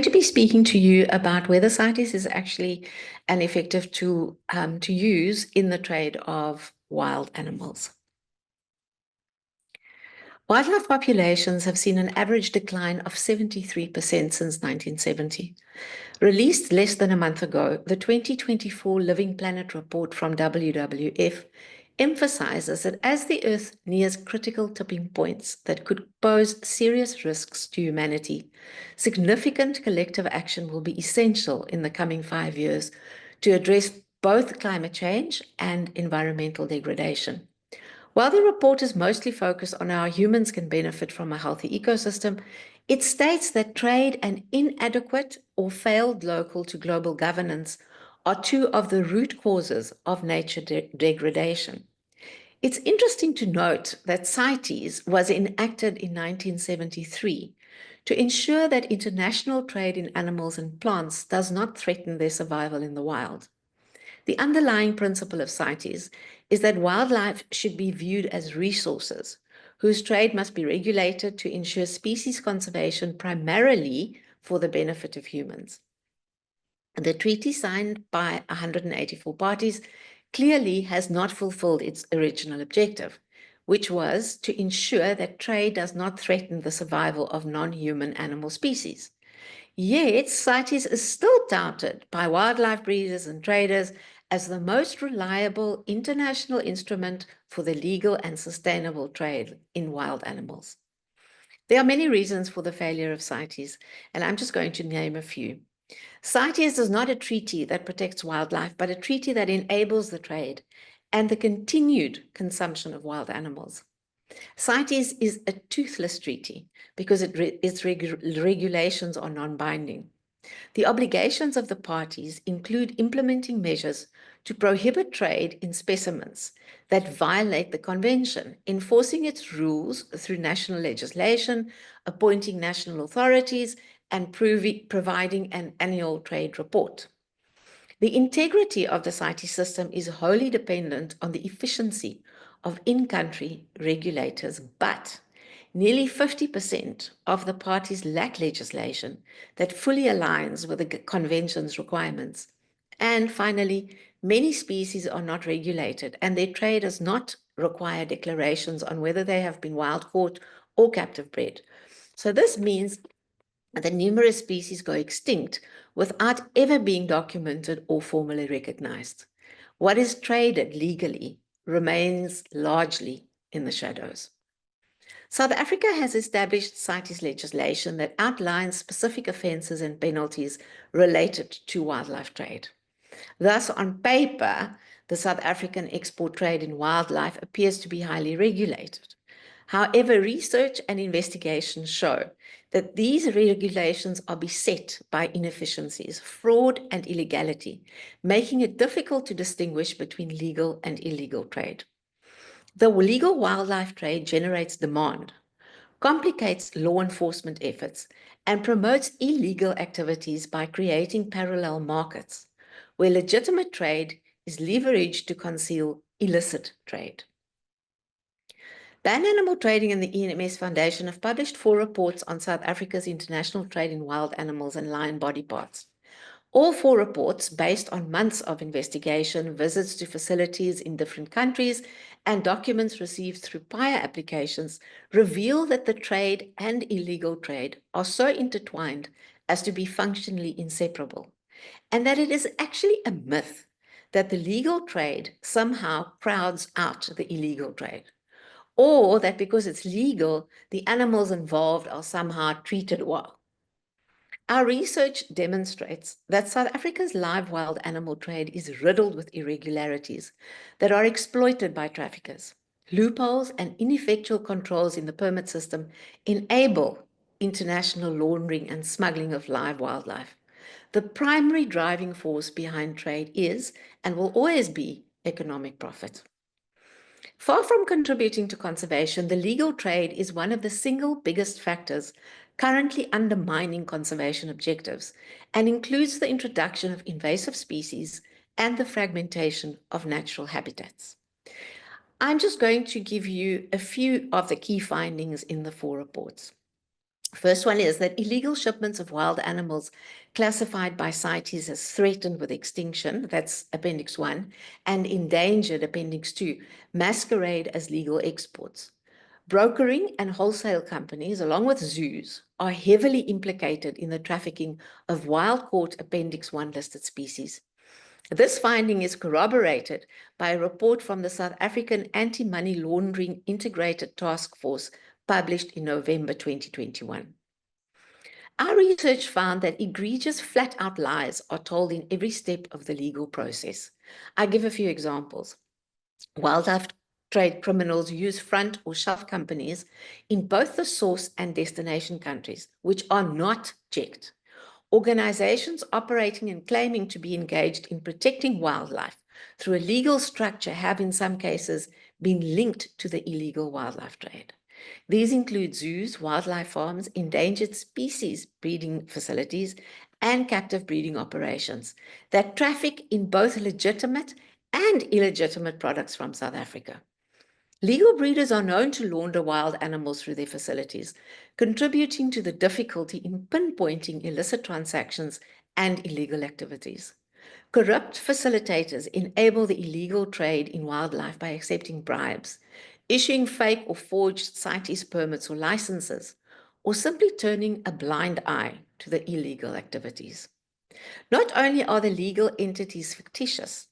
to be speaking to you about whether CITES is actually an effective tool to use in the trade of wild animals. Wildlife populations have seen an average decline of 73% since 1970. Released less than a month ago, the 2024 Living Planet report from WWF emphasizes that as the Earth nears critical tipping points that could pose serious risks to humanity, significant collective action will be essential in the coming 5 years to address both climate change and environmental degradation. While the report is mostly focused on how humans can benefit from a healthy ecosystem, it states that trade and inadequate or failed local to global governance are two of the root causes of nature degradation. It's interesting to note that CITES was enacted in 1973 to ensure that international trade in animals and plants does not threaten their survival in the wild. The underlying principle of CITES is that wildlife should be viewed as resources whose trade must be regulated to ensure species conservation primarily for the benefit of humans. The treaty signed by 184 parties clearly has not fulfilled its original objective, which was to ensure that trade does not threaten the survival of non-human animal species. Yet, CITES is still touted by wildlife breeders and traders as the most reliable international instrument for the legal and sustainable trade in wild animals. There are many reasons for the failure of CITES, and I'm just going to name a few. CITES is not a treaty that protects wildlife, but a treaty that enables the trade and the continued consumption of wild animals. CITES is a toothless treaty because its regulations are non-binding. The obligations of the parties include implementing measures to prohibit trade in specimens that violate the convention, enforcing its rules through national legislation, appointing national authorities, and providing an annual trade report. The integrity of the CITES system is wholly dependent on the efficiency of in-country regulators, but nearly 50% of the parties lack legislation that fully aligns with the convention's requirements. And finally, many species are not regulated, and their trade does not require declarations on whether they have been wild caught or captive bred. So this means that numerous species go extinct without ever being documented or formally recognized. What is traded legally remains largely in the shadows. South Africa has established CITES legislation that outlines specific offences and penalties related to wildlife trade. Thus, on paper, the South African export trade in wildlife appears to be highly regulated. However, research and investigations show that these regulations are beset by inefficiencies, fraud, and illegality, making it difficult to distinguish between legal and illegal trade. The legal wildlife trade generates demand, complicates law enforcement efforts, and promotes illegal activities by creating parallel markets, where legitimate trade is leveraged to conceal illicit trade. Ban Animal Trading and the EMS Foundation have published 4 reports on South Africa's international trade in wild animals and lion body parts. All 4 reports, based on months of investigation, visits to facilities in different countries, and documents received through PIA applications, reveal that the trade and illegal trade are so intertwined as to be functionally inseparable, and that it is actually a myth that the legal trade somehow crowds out the illegal trade, or that because it's legal, the animals involved are somehow treated well. Our research demonstrates that South Africa's live wild animal trade is riddled with irregularities that are exploited by traffickers. Loopholes and ineffectual controls in the permit system enable international laundering and smuggling of live wildlife. The primary driving force behind trade is, and will always be, economic profit. Far from contributing to conservation, the legal trade is one of the single biggest factors currently undermining conservation objectives and includes the introduction of invasive species and the fragmentation of natural habitats. I'm just going to give you a few of the key findings in the 4 reports. First one is that illegal shipments of wild animals classified by CITES as threatened with extinction, that's Appendix 1, and endangered, Appendix 2, masquerade as legal exports. Brokering and wholesale companies, along with zoos, are heavily implicated in the trafficking of wild-caught Appendix 1 listed species. This finding is corroborated by a report from the South African Anti-Money Laundering Integrated Task Force published in November 2021. Our research found that egregious flat-out lies are told in every step of the legal process. I give a few examples. Wildlife trade criminals use front or shelf companies in both the source and destination countries, which are not checked. Organizations operating and claiming to be engaged in protecting wildlife through a legal structure have in some cases been linked to the illegal wildlife trade. These include zoos, wildlife farms, endangered species breeding facilities, and captive breeding operations that traffic in both legitimate and illegitimate products from South Africa. Legal breeders are known to launder wild animals through their facilities, contributing to the difficulty in pinpointing illicit transactions and illegal activities. Corrupt facilitators enable the illegal trade in wildlife by accepting bribes, issuing fake or forged CITES permits or licenses, or simply turning a blind eye to the illegal activities. Not only are the legal entities fictitious,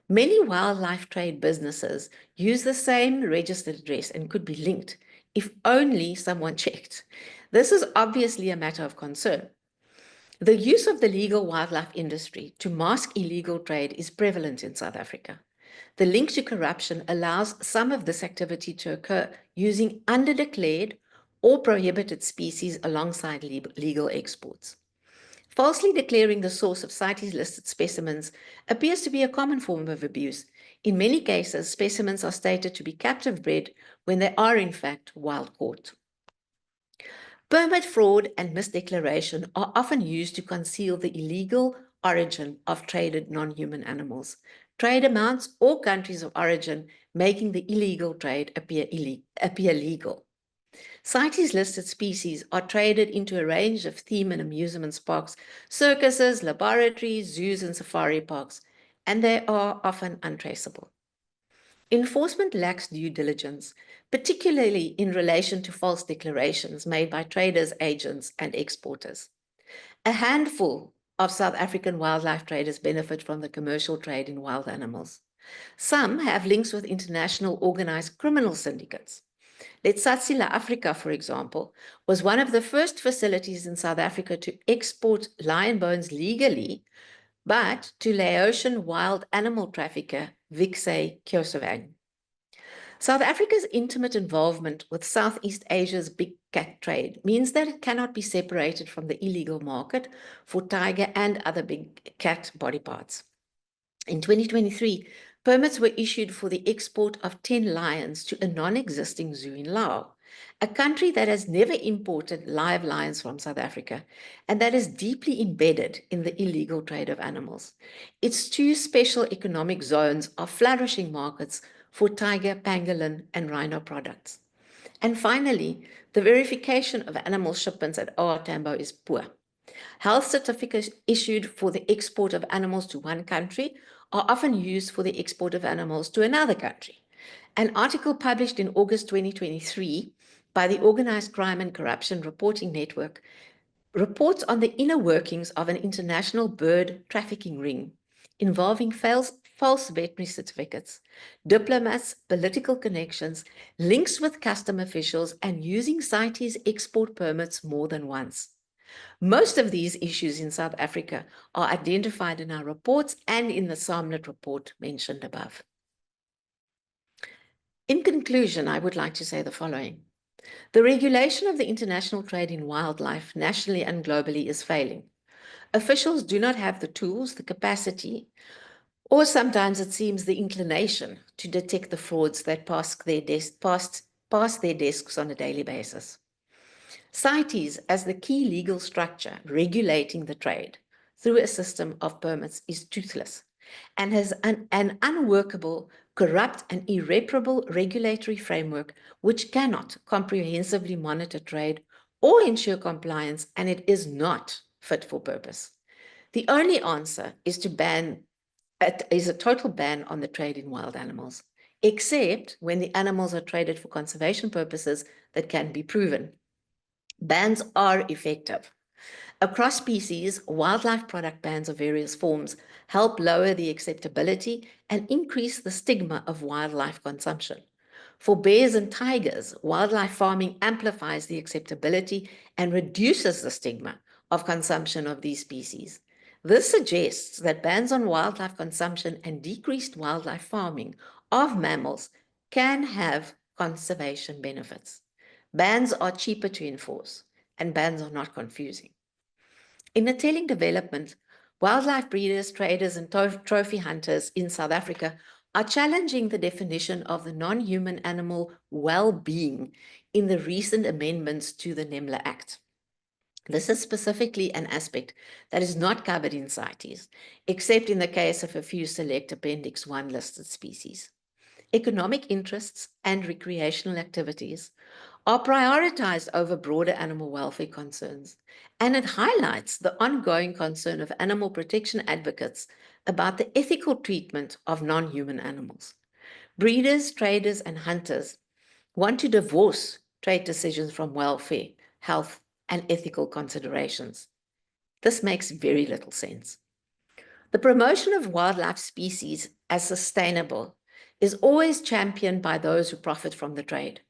many wildlife trade businesses use the same registered address and could be linked if only someone checked. This is obviously a matter of concern. The use of the legal wildlife industry to mask illegal trade is prevalent in South Africa. The link to corruption allows some of this activity to occur using underdeclared or prohibited species alongside legal exports. Falsely declaring the source of CITES-listed specimens appears to be a common form of abuse. In many cases, specimens are stated to be captive bred when they are in fact wild caught. Permit fraud and misdeclaration are often used to conceal the illegal origin of traded non-human animals, trade amounts, or countries of origin, making the illegal trade appear legal. CITES-listed species are traded into a range of theme and amusement parks, circuses, laboratories, zoos, and safari parks, and they are often untraceable. Enforcement lacks due diligence, particularly in relation to false declarations made by traders, agents, and exporters. A handful of South African wildlife traders benefit from the commercial trade in wild animals. Some have links with international organized criminal syndicates. CITES Africa, for example, was one of the first facilities in South Africa to export lion bones legally, but to Laotian wild animal trafficker Vixay Kyosovang. South Africa's intimate involvement with Southeast Asia's big cat trade means that it cannot be separated from the illegal market for tiger and other big cat body parts. In 2023, permits were issued for the export of 10 lions to a non-existing zoo in Laos, a country that has never imported live lions from South Africa and that is deeply embedded in the illegal trade of animals. Its two special economic zones are flourishing markets for tiger, pangolin, and rhino products. And finally, the verification of animal shipments at OR Tambo is poor. Health certificates issued for the export of animals to one country are often used for the export of animals to another country. An article published in August 2023 by the Organized Crime and Corruption Reporting Network reports on the inner workings of an international bird trafficking ring involving false veterinary certificates, diplomats, political connections, links with custom officials, and using CITES export permits more than once. Most of these issues in South Africa are identified in our reports and in the SAMNET report mentioned above. In conclusion, I would like to say the following. The regulation of the international trade in wildlife, nationally and globally, is failing. Officials do not have the tools, the capacity, or sometimes it seems the inclination to detect the frauds that pass their desks on a daily basis. CITES, as the key legal structure regulating the trade through a system of permits, is toothless and has an unworkable, corrupt, and irreparable regulatory framework which cannot comprehensively monitor trade or ensure compliance, and it is not fit for purpose. The only answer is a total ban on the trade in wild animals, except when the animals are traded for conservation purposes that can be proven. Bans are effective. Across species, wildlife product bans of various forms help lower the acceptability and increase the stigma of wildlife consumption. For bears and tigers, wildlife farming amplifies the acceptability and reduces the stigma of consumption of these species. This suggests that bans on wildlife consumption and decreased wildlife farming of mammals can have conservation benefits. Bans are cheaper to enforce, and bans are not confusing. In a telling development, wildlife breeders, traders, and trophy hunters in South Africa are challenging the definition of the non-human animal well-being in the recent amendments to the NEMLA Act. This is specifically an aspect that is not covered in CITES, except in the case of a few select Appendix 1 listed species. Economic interests and recreational activities are prioritized over broader animal welfare concerns, and it highlights the ongoing concern of animal protection advocates about the ethical treatment of non-human animals. Breeders, traders, and hunters want to divorce trade decisions from welfare, health, and ethical considerations. This makes very little sense. The promotion of wildlife species as sustainable is always championed by those who profit from the trade.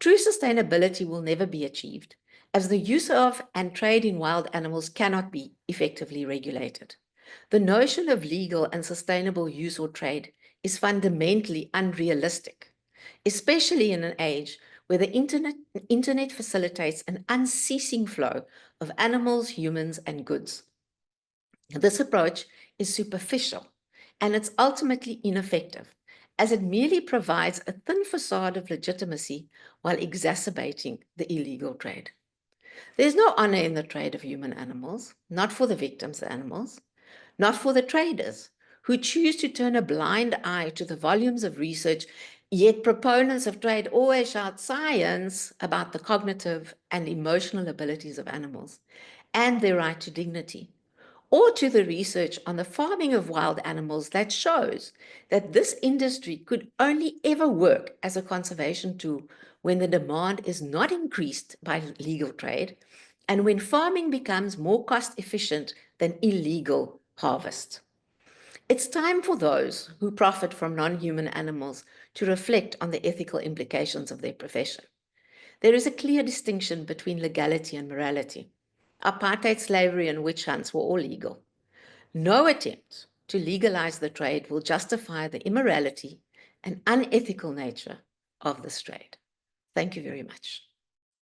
True sustainability will never be achieved, as the use of and trade in wild animals cannot be effectively regulated. The notion of legal and sustainable use or trade is fundamentally unrealistic, especially in an age where the internet facilitates an unceasing flow of animals, humans, and goods. This approach is superficial, and it's ultimately ineffective, as it merely provides a thin facade of legitimacy while exacerbating the illegal trade. There's no honor in the trade of human animals, not for the victims' animals, not for the traders who choose to turn a blind eye to the volumes of research, yet proponents of trade always shout science about the cognitive and emotional abilities of animals and their right to dignity, or to the research on the farming of wild animals that shows that this industry could only ever work as a conservation tool when the demand is not increased by legal trade and when farming becomes more cost efficient than illegal harvest. It's time for those who profit from non-human animals to reflect on the ethical implications of their profession. There is a clear distinction between legality and morality. Apartheid, slavery, and witch hunts were all legal. No attempt to legalize the trade will justify the immorality and unethical nature of this trade. Thank you very much.